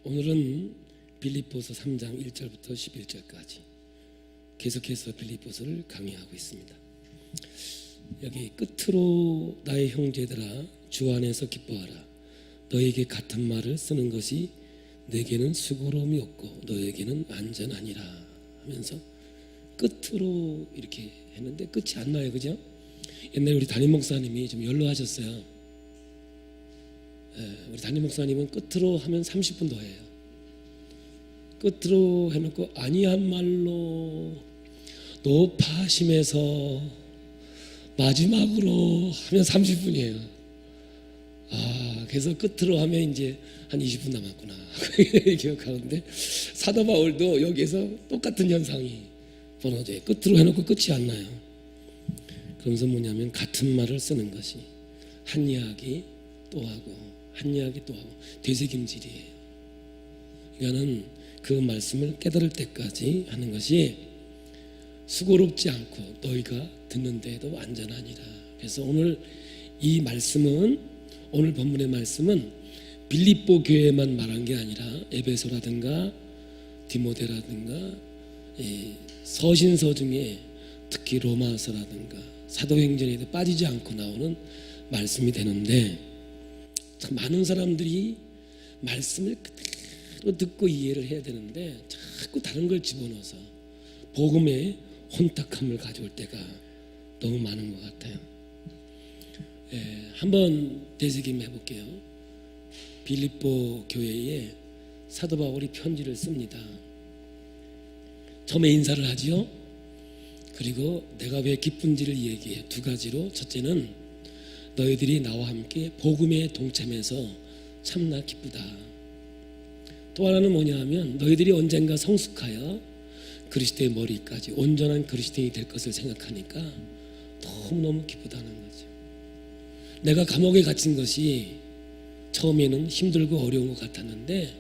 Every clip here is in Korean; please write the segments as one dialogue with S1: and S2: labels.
S1: 오늘은 빌립보서 3장 1절부터 11절까지 계속해서 빌립보서를 강의하고 있습니다. 여기 끝으로 나의 형제들아 주 안에서 기뻐하라. 너에게 같은 말을 쓰는 것이 내게는 수고로움이 없고 너에게는 안전하니라 하면서 끝으로 이렇게 했는데 끝이 안 나요, 그죠? 옛날에 우리 담임 목사님이 좀 연로하셨어요. 우리 담임 목사님은 끝으로 하면 30분 더 해요. 끝으로 해놓고 아니한 말로 높아심에서 마지막으로 하면 30분이에요. 그래서 끝으로 하면 이제 한 20분 남았구나 기억하는데, 사도 바울도 여기에서 똑같은 현상이 벌어져요. 끝으로 해놓고 끝이 안 나요. 그러면서 뭐냐면 같은 말을 쓰는 것이 한 이야기 또 하고 한 이야기 또 하고 되새김질이에요. 그러니까는 그 말씀을 깨달을 때까지 하는 것이 수고롭지 않고 너희가 듣는 데에도 안전하니라. 그래서 오늘 이 말씀은, 오늘 본문의 말씀은 빌립보 교회만 말한 게 아니라 에베소라든가 디모데라든가 서신서 중에 특히 로마서라든가 사도행전에도 빠지지 않고 나오는 말씀이 되는데, 참 많은 사람들이 말씀을 그대로 듣고 이해를 해야 되는데 자꾸 다른 걸 집어넣어서 복음의 혼탁함을 가져올 때가 너무 많은 것 같아요. 한번 되새김 해볼게요. 빌립보 교회에 사도 바울이 편지를 씁니다. 처음에 인사를 하지요. 그리고 내가 왜 기쁜지를 얘기해요. 두 가지로. 첫째는 너희들이 나와 함께 복음에 동참해서 참나 기쁘다. 또 하나는 뭐냐 하면 너희들이 언젠가 성숙하여 그리스도의 머리까지 온전한 그리스도인이 될 것을 생각하니까 너무너무 기쁘다는 거죠. 내가 감옥에 갇힌 것이 처음에는 힘들고 어려운 것 같았는데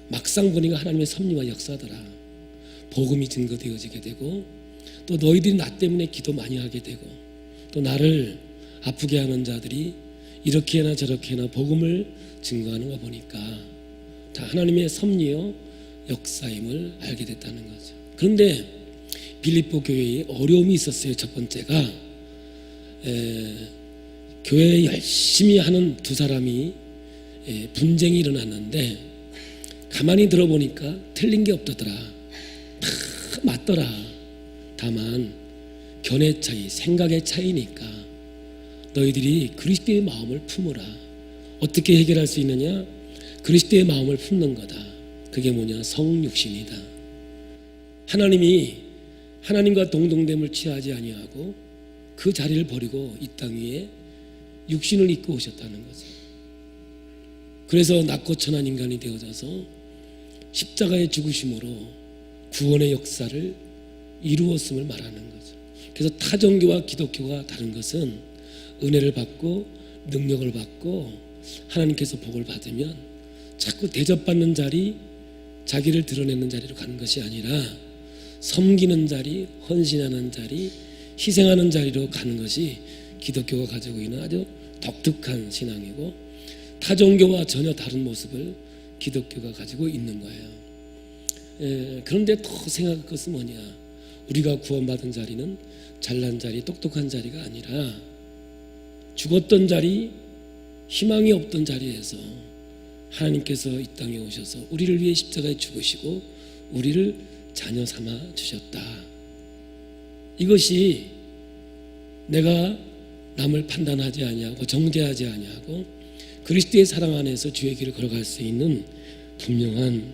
S1: 막상 보니까 하나님의 섭리와 역사더라. 복음이 증거되어지게 되고, 또 너희들이 나 때문에 기도 많이 하게 되고, 또 나를 아프게 하는 자들이 이렇게나 저렇게나 복음을 증거하는 거 보니까 다 하나님의 섭리요 역사임을 알게 됐다는 거죠. 그런데 빌립보 교회에 어려움이 있었어요. 첫 번째가 교회에 열심히 하는 두 사람이 분쟁이 일어났는데 가만히 들어보니까 틀린 게 없더더라. 다 맞더라. 다만 견해 차이, 생각의 차이니까 너희들이 그리스도의 마음을 품으라. 어떻게 해결할 수 있느냐? 그리스도의 마음을 품는 거다. 그게 뭐냐? 성육신이다. 하나님이 하나님과 동등됨을 취하지 아니하고 그 자리를 버리고 이 땅 위에 육신을 입고 오셨다는 거죠. 그래서 낮고 천한 인간이 되어져서 십자가의 죽으심으로 구원의 역사를 이루었음을 말하는 거죠. 그래서 타종교와 기독교가 다른 것은 은혜를 받고 능력을 받고 하나님께서 복을 받으면 자꾸 대접받는 자리, 자기를 드러내는 자리로 가는 것이 아니라 섬기는 자리, 헌신하는 자리, 희생하는 자리로 가는 것이 기독교가 가지고 있는 아주 독특한 신앙이고, 타종교와 전혀 다른 모습을 기독교가 가지고 있는 거예요. 그런데 더 생각할 것은 뭐냐? 우리가 구원받은 자리는 잘난 자리, 똑똑한 자리가 아니라 죽었던 자리, 희망이 없던 자리에서 하나님께서 이 땅에 오셔서 우리를 위해 십자가에 죽으시고 우리를 자녀 삼아 주셨다. 이것이 내가 남을 판단하지 아니하고 정죄하지 아니하고 그리스도의 사랑 안에서 주의 길을 걸어갈 수 있는 분명한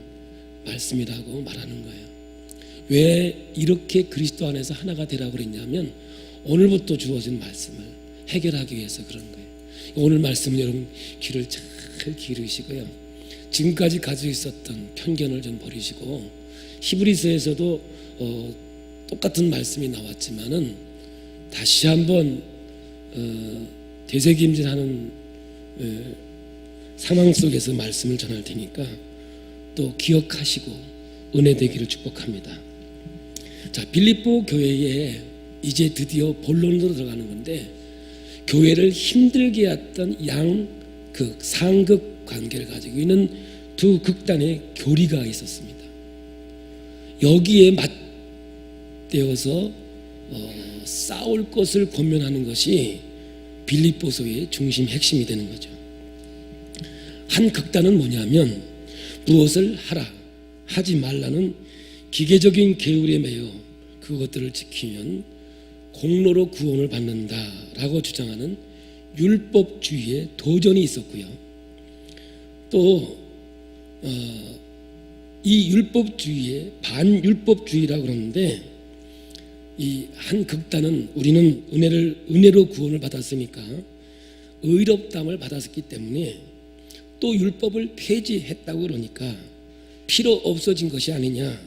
S1: 말씀이라고 말하는 거예요. 왜 이렇게 그리스도 안에서 하나가 되라고 그랬냐면 오늘부터 주어진 말씀을 해결하기 위해서 그런 거예요. 오늘 말씀은 여러분 귀를 잘 기르시고요. 지금까지 가지고 있었던 편견을 좀 버리시고, 히브리서에서도 똑같은 말씀이 나왔지만은 다시 한번 되새김질하는 상황 속에서 말씀을 전할 테니까 또 기억하시고 은혜 되기를 축복합니다. 자, 빌립보 교회에 이제 드디어 본론으로 들어가는 건데, 교회를 힘들게 했던 상극 관계를 가지고 있는 두 극단의 교리가 있었습니다. 여기에 맞대어서 싸울 것을 권면하는 것이 빌립보서의 중심 핵심이 되는 거죠. 한 극단은 뭐냐면 무엇을 하라 하지 말라는 기계적인 계율에 매여 그것들을 지키면 공로로 구원을 받는다라고 주장하는 율법주의의 도전이 있었고요. 또 이 율법주의의 반율법주의라고 그러는데, 이 한 극단은 우리는 은혜로 구원을 받았으니까 의롭다함을 받았기 때문에 또 율법을 폐지했다고 그러니까 필요 없어진 것이 아니냐,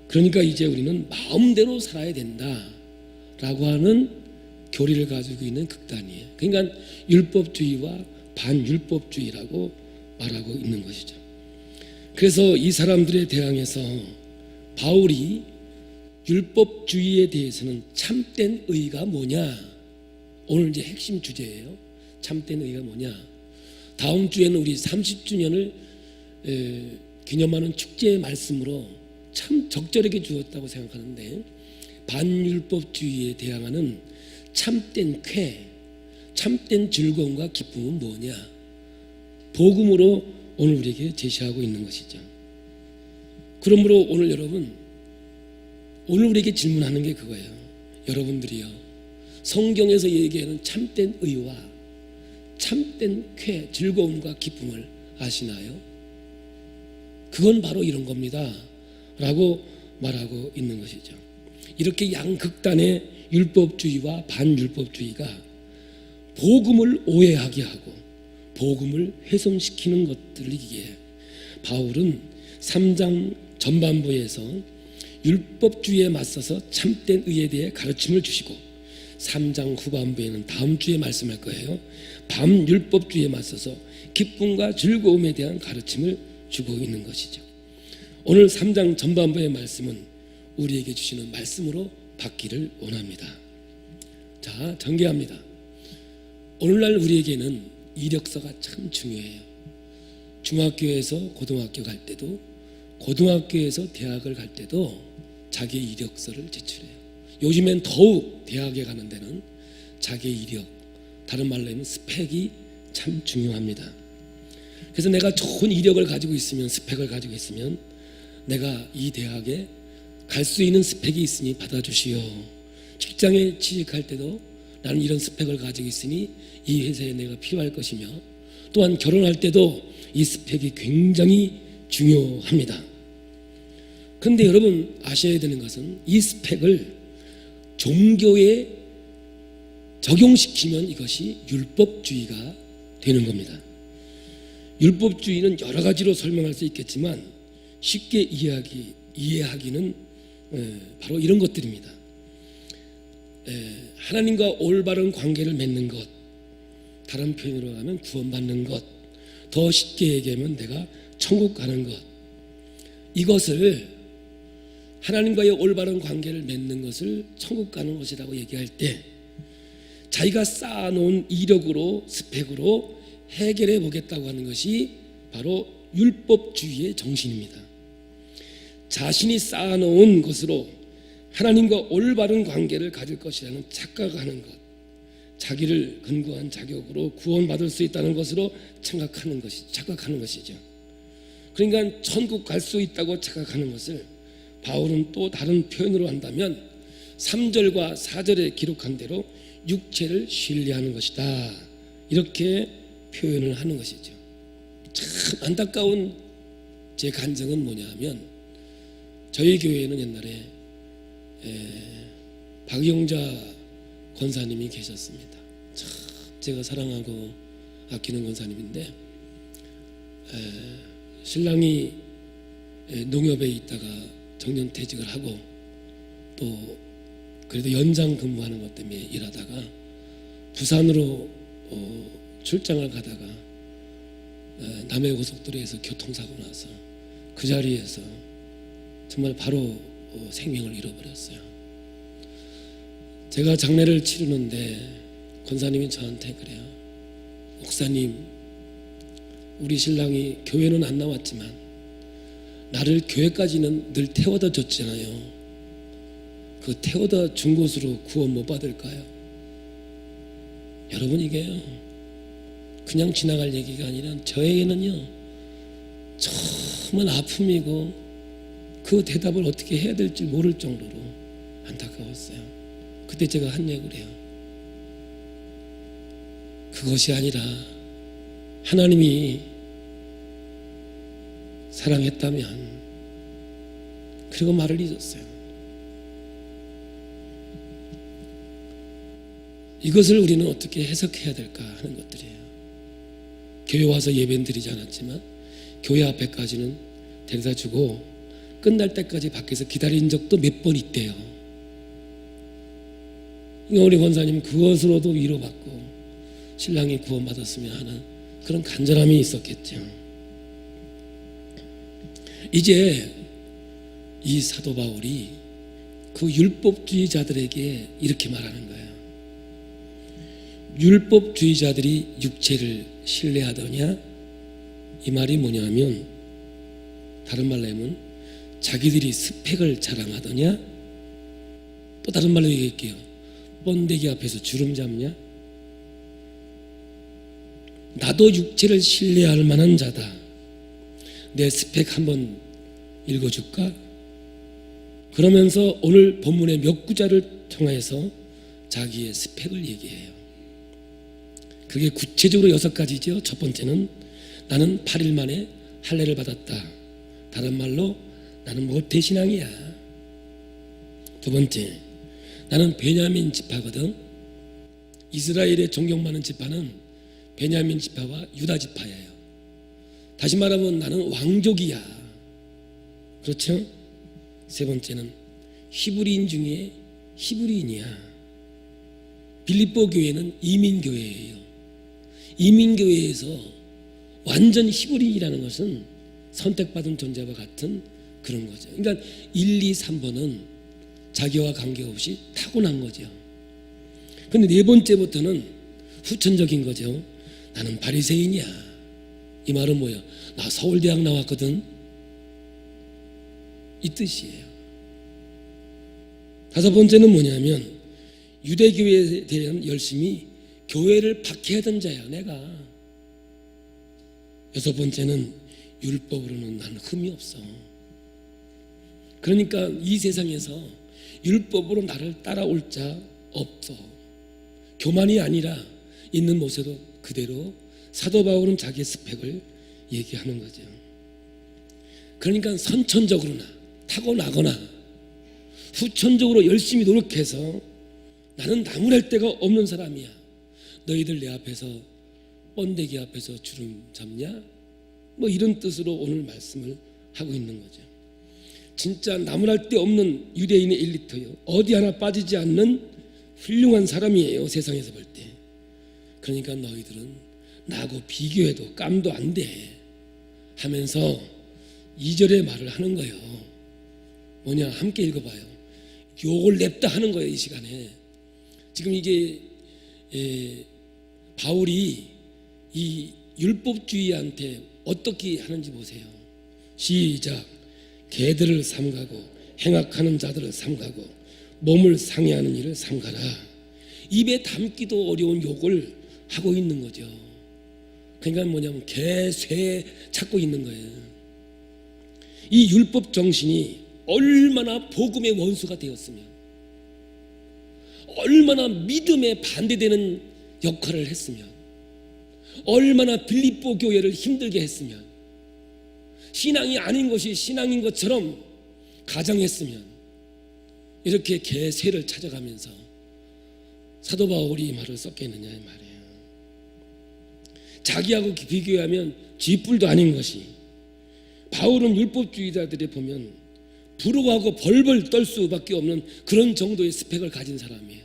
S1: 그러니까 이제 우리는 마음대로 살아야 된다라고 하는 교리를 가지고 있는 극단이에요. 그러니까 율법주의와 반율법주의라고 말하고 있는 것이죠. 그래서 이 사람들에 대항해서 바울이 율법주의에 대해서는 참된 의가 뭐냐, 오늘 이제 핵심 주제예요. 참된 의가 뭐냐. 다음 주에는 우리 30주년을 기념하는 축제의 말씀으로 참 적절하게 주었다고 생각하는데, 반율법주의에 대항하는 참된 쾌, 참된 즐거움과 기쁨은 뭐냐, 복음으로 오늘 우리에게 제시하고 있는 것이죠. 그러므로 오늘 여러분, 오늘 우리에게 질문하는 게 그거예요. 여러분들이요, 성경에서 얘기하는 참된 의와 참된 쾌, 즐거움과 기쁨을 아시나요? 그건 바로 이런 겁니다 라고 말하고 있는 것이죠. 이렇게 양극단의 율법주의와 반율법주의가 복음을 오해하게 하고 복음을 훼손시키는 것들이기에 바울은 3장 전반부에서 율법주의에 맞서서 참된 의에 대해 가르침을 주시고 3장 후반부에는 다음 주에 말씀할 거예요. 반율법주의에 맞서서 기쁨과 즐거움에 대한 가르침을 주고 있는 것이죠. 오늘 3장 전반부의 말씀은 우리에게 주시는 말씀으로 받기를 원합니다. 자, 전개합니다. 오늘날 우리에게는 이력서가 참 중요해요. 중학교에서 고등학교 갈 때도, 고등학교에서 대학을 갈 때도 자기의 이력서를 제출해요. 요즘엔 더욱 대학에 가는 데는 자기의 이력, 다른 말로 하면 스펙이 참 중요합니다. 그래서 내가 좋은 이력을 가지고 있으면, 스펙을 가지고 있으면 내가 이 대학에 갈 수 있는 스펙이 있으니 받아주시오. 직장에 취직할 때도 나는 이런 스펙을 가지고 있으니 이 회사에 내가 필요할 것이며, 또한 결혼할 때도 이 스펙이 굉장히 중요합니다. 그런데 여러분 아셔야 되는 것은 이 스펙을 종교에 적용시키면 이것이 율법주의가 되는 겁니다. 율법주의는 여러 가지로 설명할 수 있겠지만 쉽게 이해하기는 바로 이런 것들입니다. 하나님과 올바른 관계를 맺는 것, 다른 표현으로 하면 구원받는 것, 더 쉽게 얘기하면 내가 천국 가는 것, 이것을 하나님과의 올바른 관계를 맺는 것을 천국 가는 것이라고 얘기할 때 자기가 쌓아놓은 이력으로, 스펙으로 해결해 보겠다고 하는 것이 바로 율법주의의 정신입니다. 자신이 쌓아놓은 것으로 하나님과 올바른 관계를 가질 것이라는 착각하는 것, 자기를 근거한 자격으로 구원받을 수 있다는 것으로 착각하는 것이죠. 그러니까 천국 갈 수 있다고 착각하는 것을 바울은 또 다른 표현으로 한다면 3절과 4절에 기록한 대로 육체를 신뢰하는 것이다, 이렇게 표현을 하는 것이죠. 참 안타까운 제 간증은 뭐냐 하면, 저희 교회에는 옛날에 박영자 권사님이 계셨습니다. 참 제가 사랑하고 아끼는 권사님인데, 신랑이 농협에 있다가 정년퇴직을 하고 또 그래도 연장 근무하는 것 때문에 일하다가 부산으로 출장을 가다가 남해고속도로에서 교통사고 나서 그 자리에서 정말 바로 생명을 잃어버렸어요. 제가 장례를 치르는데 권사님이 저한테 그래요. 목사님, 우리 신랑이 교회는 안 나왔지만 나를 교회까지는 늘 태워다 줬잖아요. 그 태워다 준 곳으로 구원 못 받을까요? 여러분, 이게요 그냥 지나갈 얘기가 아니라 저에게는요 정말 아픔이고 그 대답을 어떻게 해야 될지 모를 정도로 안타까웠어요. 그때 제가 한 얘기를 해요. 그것이 아니라 하나님이 사랑했다면, 그리고 말을 잊었어요. 이것을 우리는 어떻게 해석해야 될까 하는 것들이에요. 교회 와서 예배는 드리지 않았지만 교회 앞에까지는 데려다 주고 끝날 때까지 밖에서 기다린 적도 몇 번 있대요. 우리 권사님 그것으로도 위로받고 신랑이 구원받았으면 하는 그런 간절함이 있었겠죠. 이제 이 사도 바울이 그 율법주의자들에게 이렇게 말하는 거예요. 율법주의자들이 육체를 신뢰하더냐? 이 말이 뭐냐면, 다른 말로 하면 자기들이 스펙을 자랑하더냐? 또 다른 말로 얘기할게요. 번데기 앞에서 주름 잡냐? 나도 육체를 신뢰할 만한 자다. 내 스펙 한번 읽어줄까? 그러면서 오늘 본문의 몇 구절을 통해서 자기의 스펙을 얘기해요. 그게 구체적으로 6가지죠. 첫 번째는 나는 8일 만에 할례를 받았다. 다른 말로 나는 모태신앙이야. 두 번째, 나는 베냐민 지파거든. 이스라엘의 존경받는 지파는 베냐민 지파와 유다 지파예요. 다시 말하면 나는 왕족이야. 그렇죠? 세 번째는 히브리인 중에 히브리인이야. 빌립보 교회는 이민교회예요. 이민교회에서 완전 히브리인이라는 것은 선택받은 존재와 같은 그런 거죠. 그러니까 1, 2, 3번은 자기와 관계없이 타고난 거죠. 그런데 네 번째부터는 후천적인 거죠. 나는 바리새인이야. 이 말은 뭐야? 나 서울대학 나왔거든. 이 뜻이에요. 다섯 번째는 뭐냐면 유대교회에 대한 열심히 교회를 박해하던 자야 내가. 여섯 번째는 율법으로는 난 흠이 없어. 그러니까 이 세상에서 율법으로 나를 따라올 자 없어. 교만이 아니라 있는 모습도 그대로 사도 바울은 자기의 스펙을 얘기하는 거죠. 그러니까 선천적으로나 타고나거나 후천적으로 열심히 노력해서 나는 나무랄 데가 없는 사람이야. 너희들 내 앞에서 번데기 앞에서 주름 잡냐? 뭐 이런 뜻으로 오늘 말씀을 하고 있는 거죠. 진짜 나무랄 데 없는 유대인의 엘리트요. 어디 하나 빠지지 않는 훌륭한 사람이에요. 세상에서 볼 때. 그러니까 너희들은 나하고 비교해도 깜도 안 돼 하면서 2절의 말을 하는 거예요. 뭐냐? 함께 읽어봐요. 욕을 냅다 하는 거예요. 이 시간에. 지금 이게 바울이 이 율법주의한테 어떻게 하는지 보세요. 시작. 개들을 삼가고 행악하는 자들을 삼가고 몸을 상해하는 일을 삼가라. 입에 담기도 어려운 욕을 하고 있는 거죠. 그러니까 뭐냐면 개, 쇠 찾고 있는 거예요. 이 율법 정신이 얼마나 복음의 원수가 되었으면, 얼마나 믿음에 반대되는 역할을 했으면, 얼마나 빌립보 교회를 힘들게 했으면, 신앙이 아닌 것이 신앙인 것처럼 가정했으면 이렇게 개, 쇠를 찾아가면서 사도 바울이 이 말을 썼겠느냐 이 말이에요. 자기하고 비교하면 쥐뿔도 아닌 것이, 바울은 율법주의자들이 보면 부러워하고 벌벌 떨 수밖에 없는 그런 정도의 스펙을 가진 사람이에요.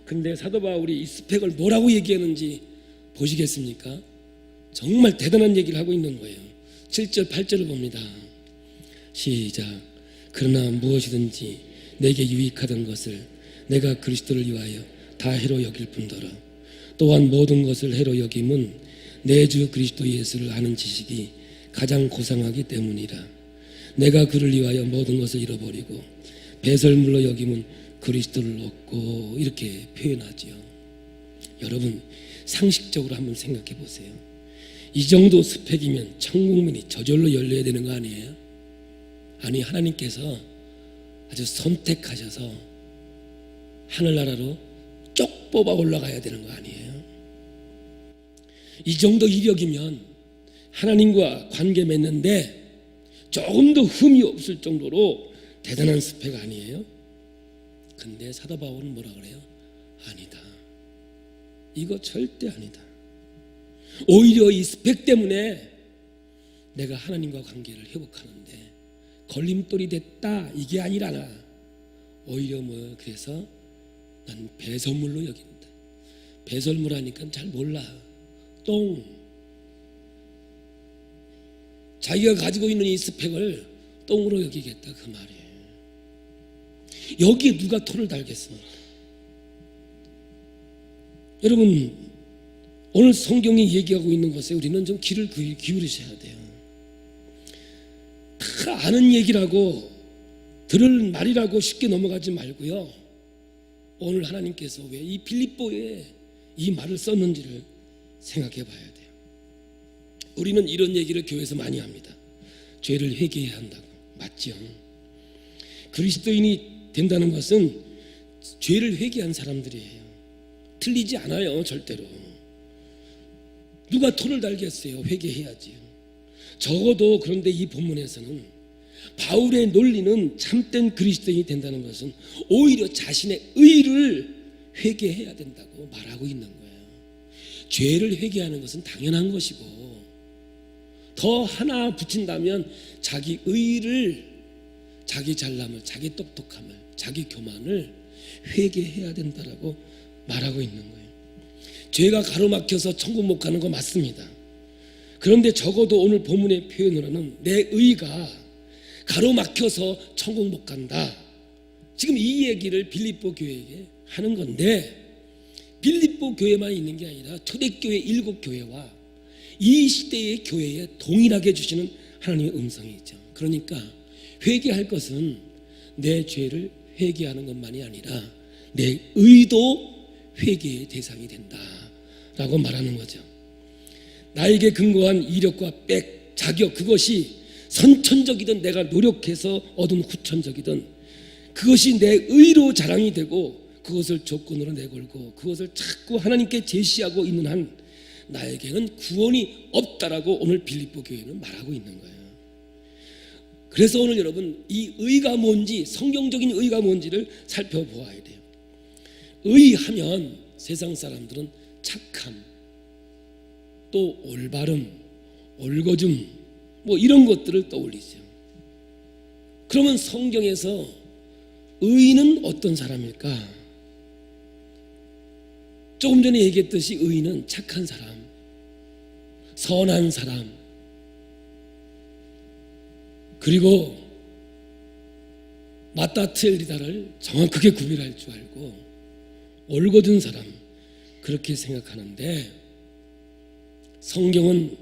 S1: 근데 사도 바울이 이 스펙을 뭐라고 얘기하는지 보시겠습니까? 정말 대단한 얘기를 하고 있는 거예요. 7절 8절을 봅니다. 시작. 그러나 무엇이든지 내게 유익하던 것을 내가 그리스도를 위하여 다 해로 여길 뿐더러 또한 모든 것을 해로 여김은 내 주 그리스도 예수를 아는 지식이 가장 고상하기 때문이라. 내가 그를 위하여 모든 것을 잃어버리고 배설물로 여김은 그리스도를 얻고, 이렇게 표현하지요. 여러분, 상식적으로 한번 생각해 보세요. 이 정도 스펙이면 천국문이 저절로 열려야 되는 거 아니에요? 아니, 하나님께서 아주 선택하셔서 하늘나라로 쪽 뽑아 올라가야 되는 거 아니에요? 이 정도 이력이면 하나님과 관계 맺는데 조금도 흠이 없을 정도로 대단한 스펙 아니에요? 근데 사도 바울은 뭐라 그래요? 아니다. 이거 절대 아니다. 오히려 이 스펙 때문에 내가 하나님과 관계를 회복하는데 걸림돌이 됐다, 이게 아니라 오히려 그래서 난 배설물로 여긴다. 배설물 하니까 잘 몰라. 똥. 자기가 가지고 있는 이 스펙을 똥으로 여기겠다, 그 말이에요. 여기에 누가 토를 달겠습니까? 여러분, 오늘 성경이 얘기하고 있는 것에 우리는 좀 귀를 기울이셔야 돼요. 다 아는 얘기라고, 들을 말이라고 쉽게 넘어가지 말고요. 오늘 하나님께서 왜 이 빌립보에 이 말을 썼는지를 생각해 봐야 돼요. 우리는 이런 얘기를 교회에서 많이 합니다. 죄를 회개해야 한다고. 맞죠? 그리스도인이 된다는 것은 죄를 회개한 사람들이에요. 틀리지 않아요, 절대로. 누가 토를 달겠어요? 회개해야지요. 적어도 그런데 이 본문에서는 바울의 논리는 참된 그리스도인이 된다는 것은 오히려 자신의 의를 회개해야 된다고 말하고 있는 거예요. 죄를 회개하는 것은 당연한 것이고, 더 하나 붙인다면 자기 의를, 자기 잘남을, 자기 똑똑함을, 자기 교만을 회개해야 된다라고 말하고 있는 거예요. 죄가 가로막혀서 천국 못 가는 거 맞습니다. 그런데 적어도 오늘 본문의 표현으로는 내 의가 가로막혀서 천국 못 간다. 지금 이 얘기를 빌립보 교회에게 하는 건데, 빌립보 교회만 있는 게 아니라 초대교회 7교회와 이 시대의 교회에 동일하게 주시는 하나님의 음성이죠. 그러니까 회개할 것은 내 죄를 회개하는 것만이 아니라 내 의도 회개의 대상이 된다라고 말하는 거죠. 나에게 근거한 이력과 빽, 자격, 그것이 선천적이든 내가 노력해서 얻은 후천적이든 그것이 내 의로 자랑이 되고 그것을 조건으로 내걸고 그것을 자꾸 하나님께 제시하고 있는 한 나에게는 구원이 없다라고 오늘 빌립보 교회는 말하고 있는 거예요. 그래서 오늘 여러분, 이 의가 뭔지, 성경적인 의가 뭔지를 살펴보아야 돼요. 의하면 세상 사람들은 착함, 또 올바름, 올거즘, 이런 것들을 떠올리죠. 그러면 성경에서 의인은 어떤 사람일까? 조금 전에 얘기했듯이 의인은 착한 사람, 선한 사람, 그리고 맞다 틀리다를 정확하게 구별할 줄 알고 올곧은 사람, 그렇게 생각하는데, 성경은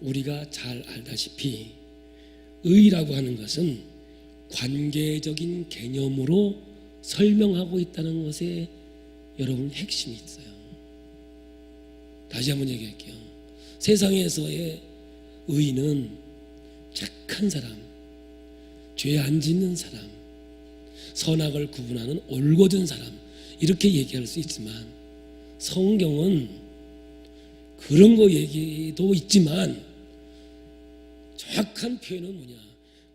S1: 우리가 잘 알다시피 의라고 하는 것은 관계적인 개념으로 설명하고 있다는 것에 여러분 핵심이 있어요. 다시 한번 얘기할게요. 세상에서의 의는 착한 사람, 죄 안 짓는 사람, 선악을 구분하는 올곧은 사람, 이렇게 얘기할 수 있지만 성경은 그런 거 얘기도 있지만 정확한 표현은 뭐냐?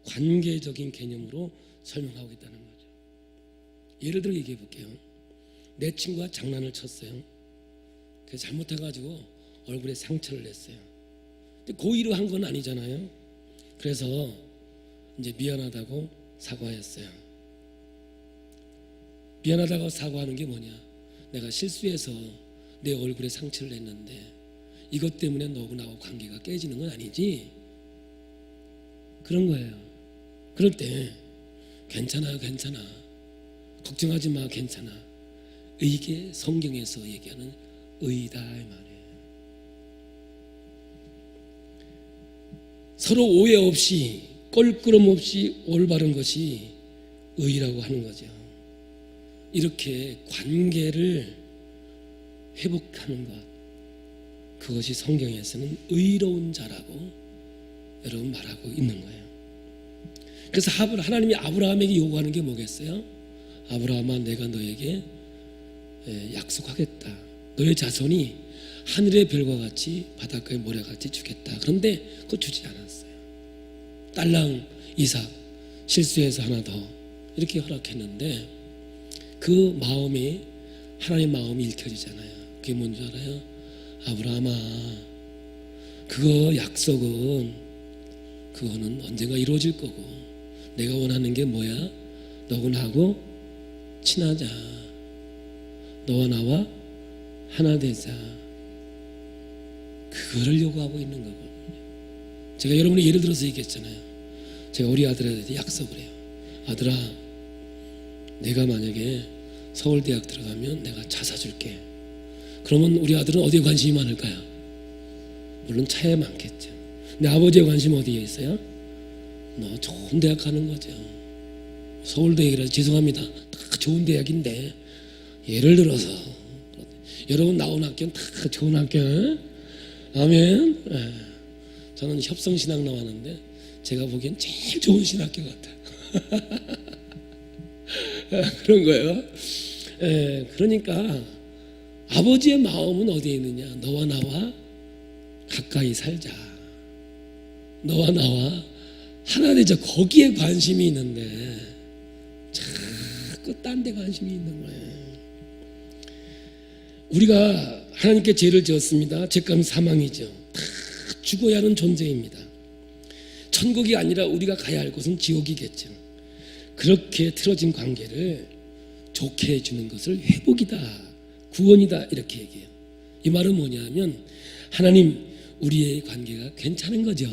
S1: 관계적인 개념으로 설명하고 있다는 거죠. 예를 들어 얘기해 볼게요. 내 친구가 장난을 쳤어요. 그래서 잘못해가지고 얼굴에 상처를 냈어요. 근데 고의로 한 건 아니잖아요. 그래서 이제 미안하다고 사과했어요. 미안하다고 사과하는 게 뭐냐? 내가 실수해서 내 얼굴에 상처를 냈는데 이것 때문에 너하고 나하고 관계가 깨지는 건 아니지? 그런 거예요. 그럴 때 괜찮아, 괜찮아, 걱정하지 마, 괜찮아. 이게 성경에서 얘기하는 의다 이 말이에요. 서로 오해 없이 껄끄럼 없이 올바른 것이 의라고 하는 거죠. 이렇게 관계를 회복하는 것, 그것이 성경에서는 의로운 자라고 여러분 말하고 있는 거예요. 그래서 하나님이 아브라함에게 요구하는 게 뭐겠어요? 아브라함아, 내가 너에게 약속하겠다. 너의 자손이 하늘의 별과 같이 바닷가의 모래같이 주겠다. 그런데 그거 주지 않았어요. 딸랑 이삭 실수해서 하나 더 이렇게 허락했는데 그 마음이 하나님의 마음이 읽혀지잖아요. 그게 뭔지 알아요? 아브라함아, 그거 약속은 그거는 언젠가 이루어질 거고 내가 원하는 게 뭐야? 너하고 나하고 친하자. 너와 나와 하나 되자. 그거를 요구하고 있는 거거든요. 제가 여러분이 예를 들어서 얘기했잖아요. 제가 우리 아들한테 약속을 해요. 아들아, 내가 만약에 서울대학 들어가면 내가 차 사줄게. 그러면 우리 아들은 어디에 관심이 많을까요? 물론 차에 많겠죠. 근데 아버지의 관심 어디에 있어요? 너 좋은 대학 가는 거죠. 서울대학이라서 죄송합니다. 다 좋은 대학인데 예를 들어서 여러분 나온 학교는 다 좋은 학교. 아멘. 저는 협성신학 나왔는데 제가 보기엔 제일 좋은 신학교 같아. 그런 거예요. 그러니까 아버지의 마음은 어디에 있느냐? 너와 나와 가까이 살자. 너와 나와 하나 되자. 거기에 관심이 있는데 자꾸 딴 데 관심이 있는 거예요. 우리가 하나님께 죄를 지었습니다. 죄값은 사망이죠. 다 죽어야 하는 존재입니다. 천국이 아니라 우리가 가야 할 곳은 지옥이겠죠. 그렇게 틀어진 관계를 좋게 해주는 것을 회복이다, 구원이다 이렇게 얘기해요. 이 말은 뭐냐면 하나님 우리의 관계가 괜찮은 거죠.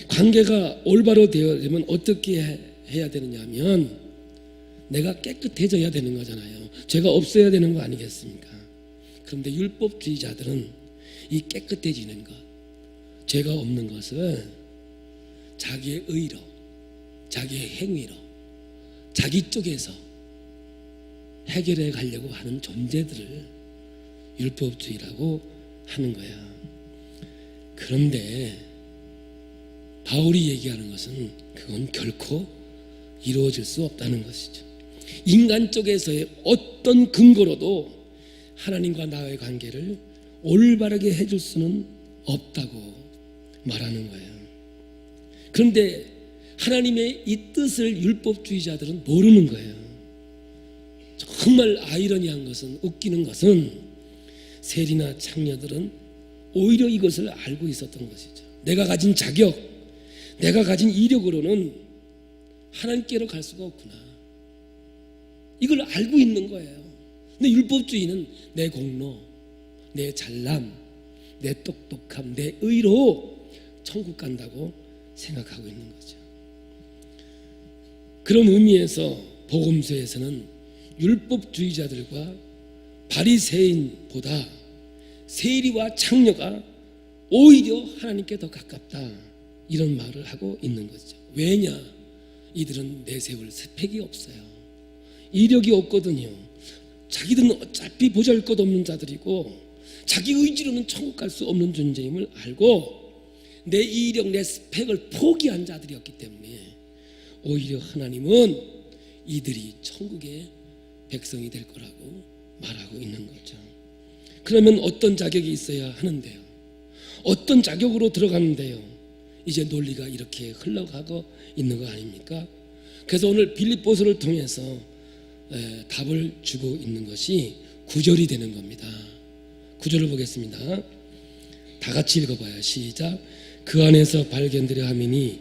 S1: 관계가 올바로 되어야되면 어떻게 해야 되느냐 하면 내가 깨끗해져야 되는 거잖아요. 죄가 없어야 되는 거 아니겠습니까? 그런데 율법주의자들은 이 깨끗해지는 것, 죄가 없는 것을 자기의 의로, 자기의 행위로, 자기 쪽에서 해결해 가려고 하는 존재들을 율법주의라고 하는 거야. 그런데 바울이 얘기하는 것은 그건 결코 이루어질 수 없다는 것이죠. 인간 쪽에서의 어떤 근거로도 하나님과 나의 관계를 올바르게 해줄 수는 없다고 말하는 거예요. 그런데 하나님의 이 뜻을 율법주의자들은 모르는 거예요. 정말 아이러니한 것은, 웃기는 것은 세리나 창녀들은 오히려 이것을 알고 있었던 것이죠. 내가 가진 자격, 내가 가진 이력으로는 하나님께로 갈 수가 없구나. 이걸 알고 있는 거예요. 근데 율법주의는 내 공로, 내 잘남, 내 똑똑함, 내 의로 천국 간다고 생각하고 있는 거죠. 그런 의미에서 복음서에서는 율법주의자들과 바리새인보다 세리와 창녀가 오히려 하나님께 더 가깝다, 이런 말을 하고 있는 거죠. 왜냐? 이들은 내세울 스펙이 없어요. 이력이 없거든요. 자기들은 어차피 보잘것없는 자들이고 자기 의지로는 천국 갈 수 없는 존재임을 알고 내 이력, 내 스펙을 포기한 자들이었기 때문에 오히려 하나님은 이들이 천국의 백성이 될 거라고 말하고 있는 거죠. 그러면 어떤 자격이 있어야 하는데요? 어떤 자격으로 들어가는데요? 이제 논리가 이렇게 흘러가고 있는 거 아닙니까? 그래서 오늘 빌립보서를 통해서 답을 주고 있는 것이 9절이 되는 겁니다. 9절을 보겠습니다. 다 같이 읽어봐요. 시작. 그 안에서 발견되려 함이니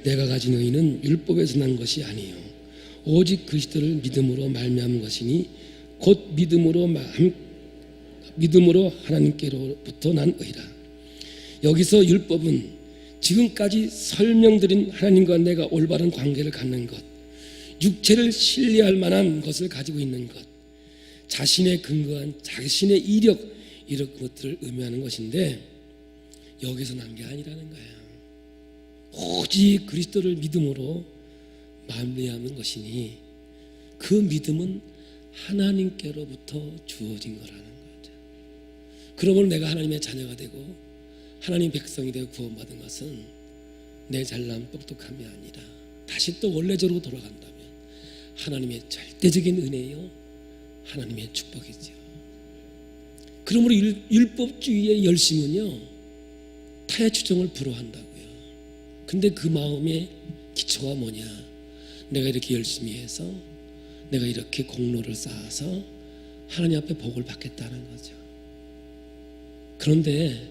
S1: 내가 가진 의는 율법에서 난 것이 아니요 오직 그리스도를 믿음으로 말미암은 것이니 곧 믿음으로 하나님께로부터 난 의라. 여기서 율법은 지금까지 설명드린 하나님과 내가 올바른 관계를 갖는 것, 육체를 신뢰할 만한 것을 가지고 있는 것, 자신의 근거한 자신의 이력, 이런 것들을 의미하는 것인데, 여기서 난 게 아니라는 거야. 오직 그리스도를 믿음으로 말미암은 것이니 그 믿음은 하나님께로부터 주어진 거라는 거죠. 그러므로 내가 하나님의 자녀가 되고 하나님 백성이 되어 구원받은 것은 내 잘남 똑똑함이 아니라 다시 또 원래적으로 돌아간다면 하나님의 절대적인 은혜요 하나님의 축복이죠. 그러므로 율법주의의 열심은요 타의 추종을 불허한다고요. 근데 그 마음의 기초가 뭐냐? 내가 이렇게 열심히 해서 내가 이렇게 공로를 쌓아서 하나님 앞에 복을 받겠다는 거죠. 그런데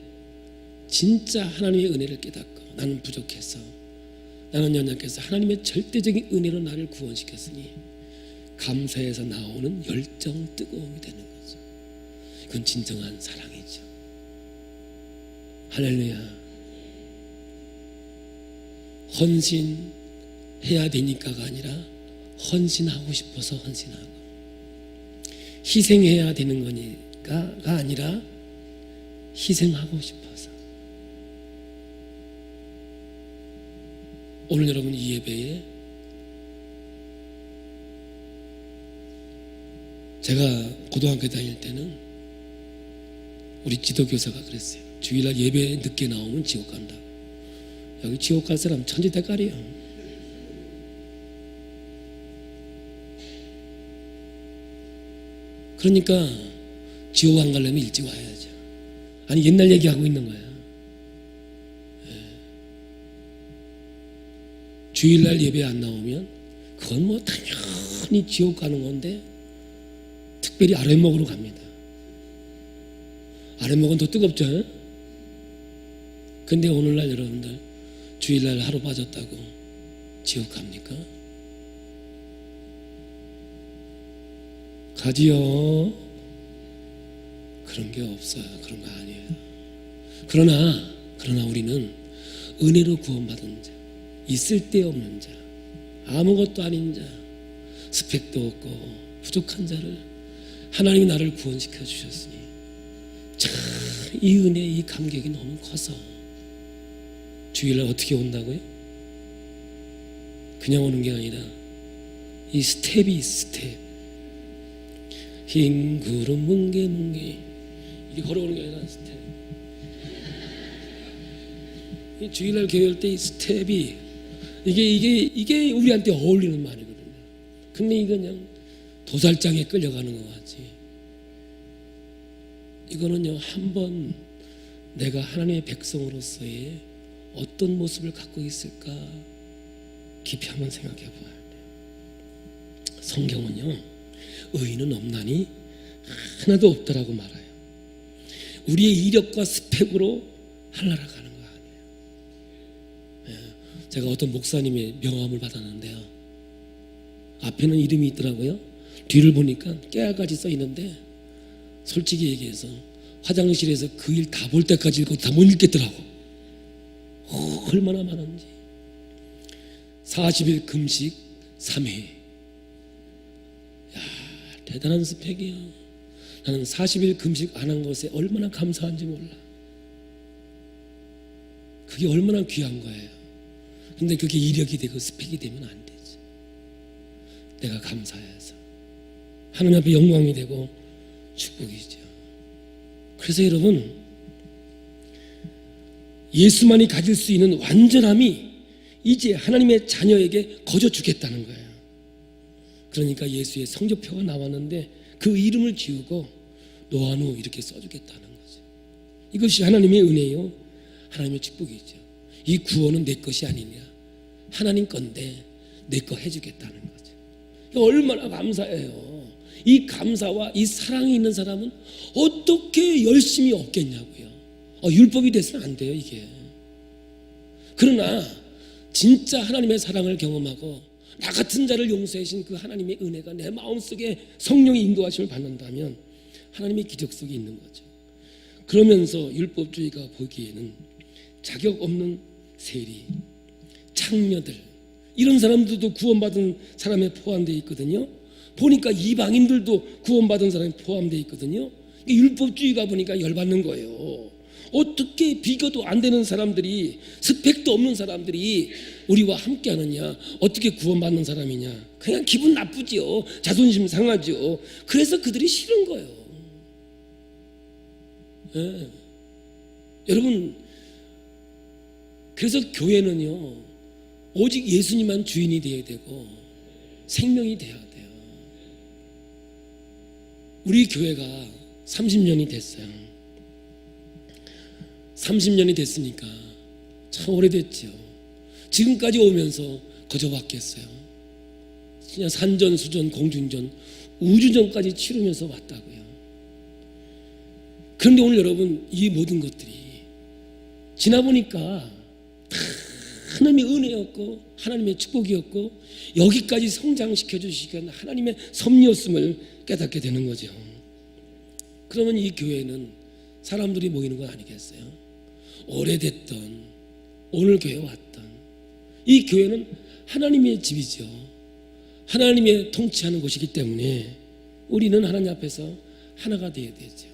S1: 진짜 하나님의 은혜를 깨닫고 나는 부족해서 나는 연약해서 하나님의 절대적인 은혜로 나를 구원시켰으니 감사해서 나오는 열정 뜨거움이 되는 거죠. 이건 진정한 사랑이죠. 할렐루야. 헌신해야 되니까가 아니라 헌신하고 싶어서 헌신하고, 희생해야 되는 거니까가 아니라 희생하고 싶어서. 오늘 여러분 이 예배에 제가 고등학교 다닐 때는 우리 지도교사가 그랬어요. 주일날 예배 늦게 나오면 지옥 간다. 여기 지옥 갈 사람 천지대깔이에요. 그러니까 지옥 안 가려면 일찍 와야죠. 아니 옛날 얘기하고 있는 거야. 주일날 예배 안 나오면 그건 뭐 당연히 지옥 가는 건데 특별히 아랫목으로 갑니다. 아랫목은 더 뜨겁죠. 근데 오늘날 여러분들 주일날 하루 빠졌다고 지옥 갑니까? 가지요. 그런 게 없어요. 그런 거 아니에요. 그러나 우리는 은혜로 구원받은 자, 있을 데 없는 자, 아무것도 아닌 자, 스펙도 없고 부족한 자를 하나님이 나를 구원시켜 주셨으니 참 이 은혜, 이 감격이 너무 커서 주일날 어떻게 온다고요? 그냥 오는 게 아니라 이 스텝이 스텝. 흰 구름 뭉게뭉게 이렇게 걸어오는 게 아니라 스텝. 이 주일날 교회할 때 이 스텝이 이게 우리한테 어울리는 말이거든요. 근데 이거 그냥 도살장에 끌려가는 것 같지. 이거는요, 한번 내가 하나님의 백성으로서의 어떤 모습을 갖고 있을까 깊이 한번 생각해 봐야 돼요. 성경은요, 의인은 없나니 하나도 없다라고 말해요. 우리의 이력과 스펙으로 하나라 가는 거 아니에요. 제가 어떤 목사님의 명함을 받았는데요, 앞에는 이름이 있더라고요. 뒤를 보니까 깨알같이 써 있는데 솔직히 얘기해서 화장실에서 그 일 다 볼 때까지 이거 다 못 읽겠더라고. 얼마나 많은지. 40일 금식 3회. 야, 대단한 스펙이야. 나는 40일 금식 안 한 것에 얼마나 감사한지 몰라. 그게 얼마나 귀한 거예요. 근데 그게 이력이 되고 스펙이 되면 안 되지. 내가 감사해서 하나님 앞에 영광이 되고 축복이죠. 그래서 여러분, 예수만이 가질 수 있는 완전함이 이제 하나님의 자녀에게 거저 주겠다는 거예요. 그러니까 예수의 성적표가 나왔는데 그 이름을 지우고 노아누 이렇게 써주겠다는 거죠. 이것이 하나님의 은혜요, 하나님의 축복이죠. 이 구원은 내 것이 아니냐, 하나님 건데 내 거 해주겠다는 거죠. 얼마나 감사해요. 이 감사와 이 사랑이 있는 사람은 어떻게 열심히 얻겠냐고요. 율법이 돼서는 안 돼요, 이게. 그러나 진짜 하나님의 사랑을 경험하고 나 같은 자를 용서해 주신 그 하나님의 은혜가 내 마음속에 성령의 인도하심을 받는다면 하나님의 기적 속에 있는 거죠. 그러면서 율법주의가 보기에는 자격 없는 세리, 창녀들, 이런 사람들도 구원받은 사람에 포함되어 있거든요. 보니까 이방인들도 구원받은 사람이 포함되어 있거든요. 율법주의가 보니까 열받는 거예요. 어떻게 비교도 안 되는 사람들이, 스펙도 없는 사람들이 우리와 함께 하느냐? 어떻게 구원받는 사람이냐? 그냥 기분 나쁘지요. 자존심 상하지요. 그래서 그들이 싫은 거예요. 예. 여러분, 그래서 교회는요, 오직 예수님만 주인이 되어야 되고 생명이 되어야 돼요. 우리 교회가 30년이 됐어요. 30년이 됐으니까 참 오래됐죠. 지금까지 오면서 거저 왔겠어요. 그냥 산전, 수전, 공중전, 우주전까지 치르면서 왔다고요. 그런데 오늘 여러분, 이 모든 것들이 지나보니까 다 하나님의 은혜였고 하나님의 축복이었고 여기까지 성장시켜 주시기 하나님의 섭리였음을 깨닫게 되는 거죠. 그러면 이 교회는 사람들이 모이는 건 아니겠어요? 오래됐던, 오늘 교회 왔던 이 교회는 하나님의 집이죠. 하나님의 통치하는 곳이기 때문에 우리는 하나님 앞에서 하나가 되어야 되죠.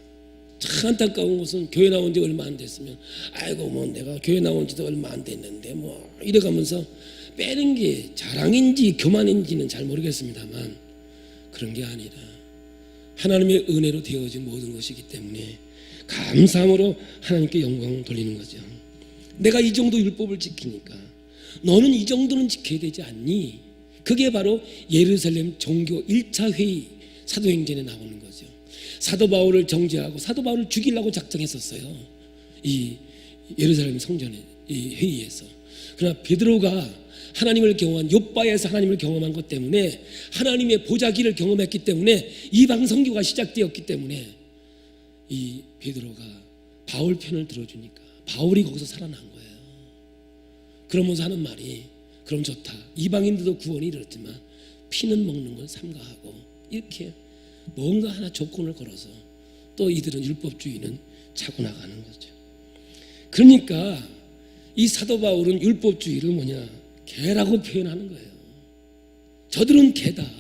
S1: 참 안타까운 것은 교회 나온 지 얼마 안 됐으면 아이고 뭐 내가 교회 나온 지도 얼마 안 됐는데 뭐 이래가면서 빼는 게 자랑인지 교만인지는 잘 모르겠습니다만 그런 게 아니라 하나님의 은혜로 되어진 모든 것이기 때문에 감사함으로 하나님께 영광을 돌리는 거죠. 내가 이 정도 율법을 지키니까 너는 이 정도는 지켜야 되지 않니? 그게 바로 예루살렘 종교 1차 회의 사도행전에 나오는 거죠. 사도 바울을 정죄하고 사도 바울을 죽이려고 작정했었어요. 이 예루살렘 성전의 이 회의에서. 그러나 베드로가 하나님을 경험한, 욥바에서 하나님을 경험한 것 때문에, 하나님의 보자기를 경험했기 때문에, 이방 선교가 시작되었기 때문에 이 베드로가 바울 편을 들어주니까 바울이 거기서 살아난 거예요. 그러면서 하는 말이, 그럼 좋다, 이방인들도 구원이 이르렀지만 피는 먹는 건 삼가하고, 이렇게 뭔가 하나 조건을 걸어서 또 이들은 율법주의는 차고 나가는 거죠. 그러니까 이 사도 바울은 율법주의를 뭐냐, 개라고 표현하는 거예요. 저들은 개다.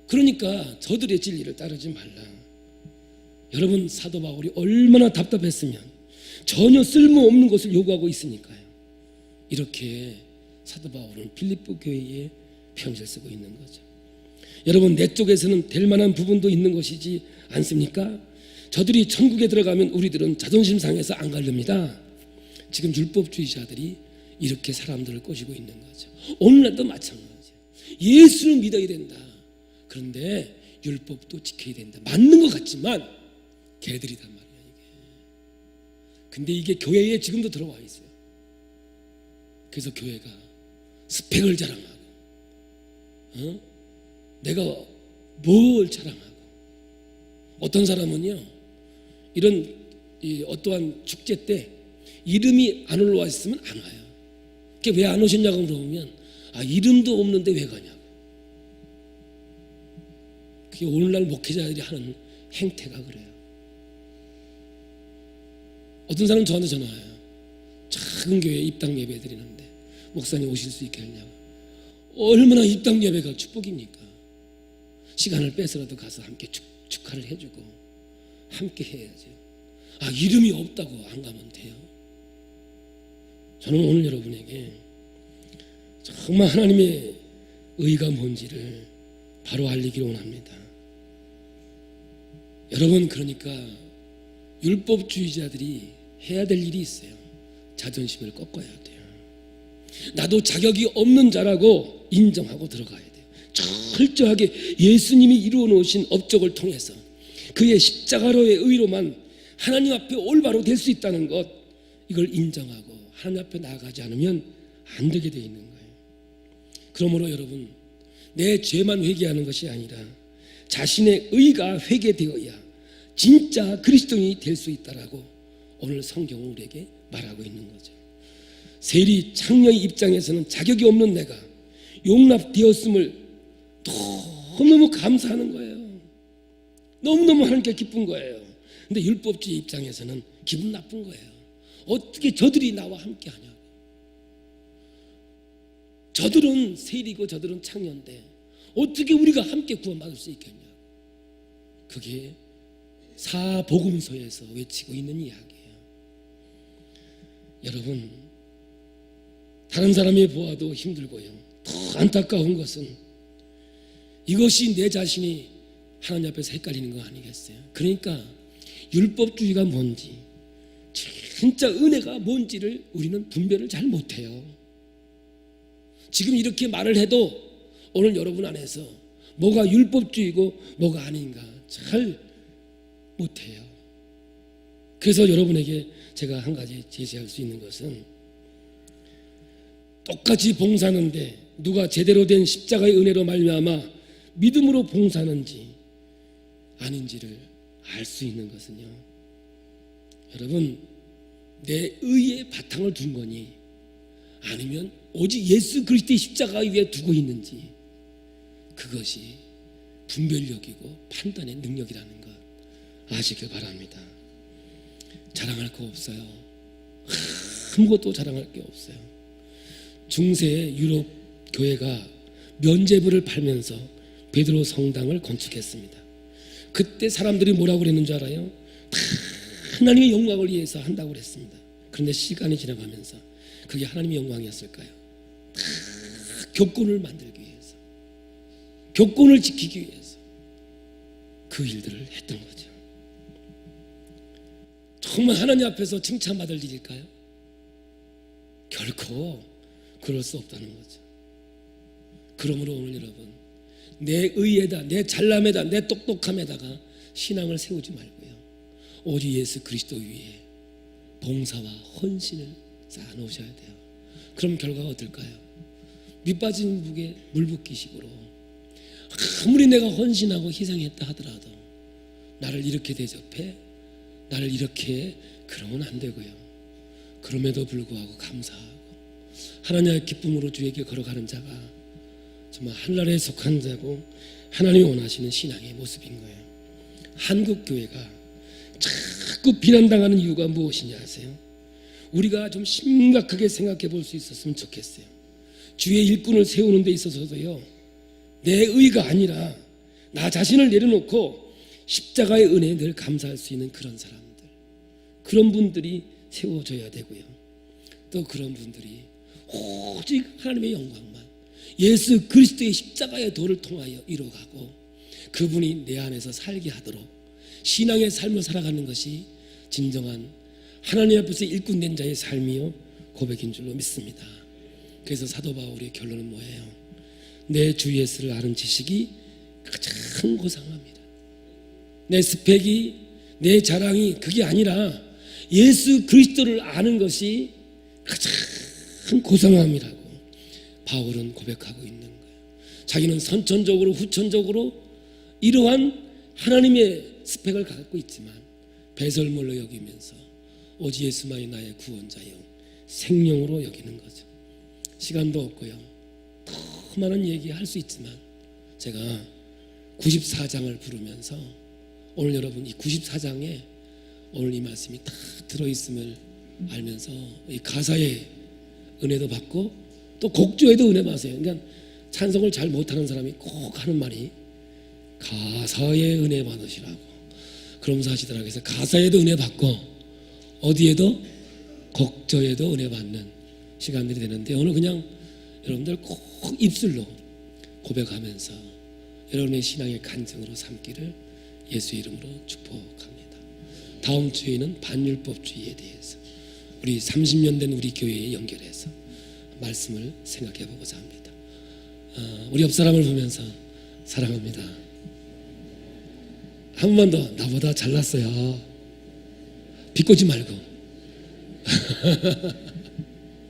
S1: 그러니까 저들의 진리를 따르지 말라. 여러분, 사도 바울이 얼마나 답답했으면 전혀 쓸모없는 것을 요구하고 있으니까요. 이렇게 사도 바울은 빌립보 교회에 편지를 쓰고 있는 거죠. 여러분, 내 쪽에서는 될 만한 부분도 있는 것이지 않습니까? 저들이 천국에 들어가면 우리들은 자존심 상해서 안 가렵니다. 지금 율법주의자들이 이렇게 사람들을 꼬시고 있는 거죠. 오늘날도 마찬가지예요. 예수를 믿어야 된다. 그런데 율법도 지켜야 된다. 맞는 것 같지만 개들이단 말이야, 이게. 근데 이게 교회에 지금도 들어와 있어요. 그래서 교회가 스펙을 자랑하고, 내가 뭘 자랑하고, 어떤 사람은요, 이런 어떠한 축제 때 이름이 안 올라와 있으면 안 와요. 왜 안 오셨냐고 물어보면, 이름도 없는데 왜 가냐고. 그게 오늘날 목회자들이 하는 행태가 그래요. 어떤 사람은 저한테 전화와요. 작은 교회에 입당 예배 드리는데 목사님 오실 수 있게 하냐고. 얼마나 입당 예배가 축복입니까? 시간을 빼서라도 가서 함께 축하를 해주고 함께 해야죠. 이름이 없다고 안 가면 돼요? 저는 오늘 여러분에게 정말 하나님의 의가 뭔지를 바로 알리기를 원합니다. 여러분, 그러니까 율법주의자들이 해야 될 일이 있어요. 자존심을 꺾어야 돼요. 나도 자격이 없는 자라고 인정하고 들어가야 돼요. 철저하게 예수님이 이루어 놓으신 업적을 통해서 그의 십자가로의 의로만 하나님 앞에 올바로 될 수 있다는 것, 이걸 인정하고 하나님 앞에 나아가지 않으면 안 되게 돼 있는 거예요. 그러므로 여러분, 내 죄만 회개하는 것이 아니라 자신의 의가 회개되어야 진짜 그리스도인이 될 수 있다라고 오늘 성경은 우리에게 말하고 있는 거죠. 세리 창녀의 입장에서는 자격이 없는 내가 용납되었음을 너무너무 감사하는 거예요. 너무너무 하나님께 기쁜 거예요. 근데 율법주의 입장에서는 기분 나쁜 거예요. 어떻게 저들이 나와 함께 하냐고. 저들은 세리고 저들은 창녀인데 어떻게 우리가 함께 구원받을 수 있겠냐고. 그게 사복음서에서 외치고 있는 이야기예요. 여러분, 다른 사람이 보아도 힘들고요. 더 안타까운 것은 이것이 내 자신이 하나님 앞에서 헷갈리는 거 아니겠어요? 그러니까 율법주의가 뭔지, 진짜 은혜가 뭔지를 우리는 분별을 잘 못해요. 지금 이렇게 말을 해도 오늘 여러분 안에서 뭐가 율법주의고 뭐가 아닌가 잘 못해요. 그래서 여러분에게 제가 한 가지 제시할 수 있는 것은, 똑같이 봉사하는데 누가 제대로 된 십자가의 은혜로 말미암아 믿음으로 봉사하는지 아닌지를 알 수 있는 것은요, 여러분, 내 의의 바탕을 둔 거니 아니면 오직 예수 그리스도의 십자가 위에 두고 있는지, 그것이 분별력이고 판단의 능력이라는 것 아시길 바랍니다. 자랑할 거 없어요. 아무것도 자랑할 게 없어요. 중세의 유럽 교회가 면죄부를 팔면서 베드로 성당을 건축했습니다. 그때 사람들이 뭐라고 그랬는 줄 알아요? 다 하나님의 영광을 위해서 한다고 그랬습니다. 그런데 시간이 지나가면서 그게 하나님의 영광이었을까요? 다 교권을 만들기 위해서, 교권을 지키기 위해서 그 일들을 했던 거죠. 정말 하나님 앞에서 칭찬받을 일일까요? 결코 그럴 수 없다는 거죠. 그러므로 오늘 여러분, 내 의에다, 내 잘남에다, 내 똑똑함에다가 신앙을 세우지 말고요, 오직 예수 그리스도 위에 봉사와 헌신을 쌓아놓으셔야 돼요. 그럼 결과가 어떨까요? 밑빠진 북에 물 붓기식으로 아무리 내가 헌신하고 희생했다 하더라도 나를 이렇게 대접해, 나를 이렇게, 그러면 안 되고요. 그럼에도 불구하고 감사하고 하나님의 기쁨으로 주에게 걸어가는 자가 정말 한나라에 속한 자고 하나님이 원하시는 신앙의 모습인 거예요. 한국 교회가 자꾸 비난당하는 이유가 무엇이냐 아세요? 우리가 좀 심각하게 생각해 볼 수 있었으면 좋겠어요. 주의 일꾼을 세우는 데 있어서도요, 내 의가 아니라 나 자신을 내려놓고 십자가의 은혜에 늘 감사할 수 있는 그런 사람들, 그런 분들이 세워져야 되고요. 또 그런 분들이 오직 하나님의 영광만, 예수 그리스도의 십자가의 도를 통하여 이루어가고 그분이 내 안에서 살게 하도록 신앙의 삶을 살아가는 것이 진정한 하나님 앞에서 일꾼된 자의 삶이요 고백인 줄로 믿습니다. 그래서 사도 바울의 결론은 뭐예요? 내 주 예수를 아는 지식이 가장 고상합니다. 내 스펙이, 내 자랑이 그게 아니라 예수 그리스도를 아는 것이 가장 고상함이라고 바울은 고백하고 있는 거예요. 자기는 선천적으로 후천적으로 이러한 하나님의 스펙을 갖고 있지만 배설물로 여기면서 오직 예수만이 나의 구원자요 생명으로 여기는 거죠. 시간도 없고요, 더 많은 얘기할 수 있지만 제가 94장을 부르면서 오늘 여러분 이 94장에 오늘 이 말씀이 다 들어있음을 알면서 이 가사의 은혜도 받고 또 곡조에도 은혜 받으세요. 그러니까 찬송을 잘 못하는 사람이 꼭 하는 말이 가사의 은혜 받으시라고 그러면서 하시더라고요. 그래서 가사에도 은혜 받고 어디에도 곡조에도 은혜 받는 시간들이 되는데, 오늘 그냥 여러분들 꼭 입술로 고백하면서 여러분의 신앙의 간증으로 삼기를 예수의 이름으로 축복합니다. 다음 주에는 반율법주의에 대해서 우리 30년 된 우리 교회에 연결해서 말씀을 생각해 보고자 합니다. 우리 옆 사람을 보면서 사랑합니다. 한 번만 더, 나보다 잘났어요. 비꼬지 말고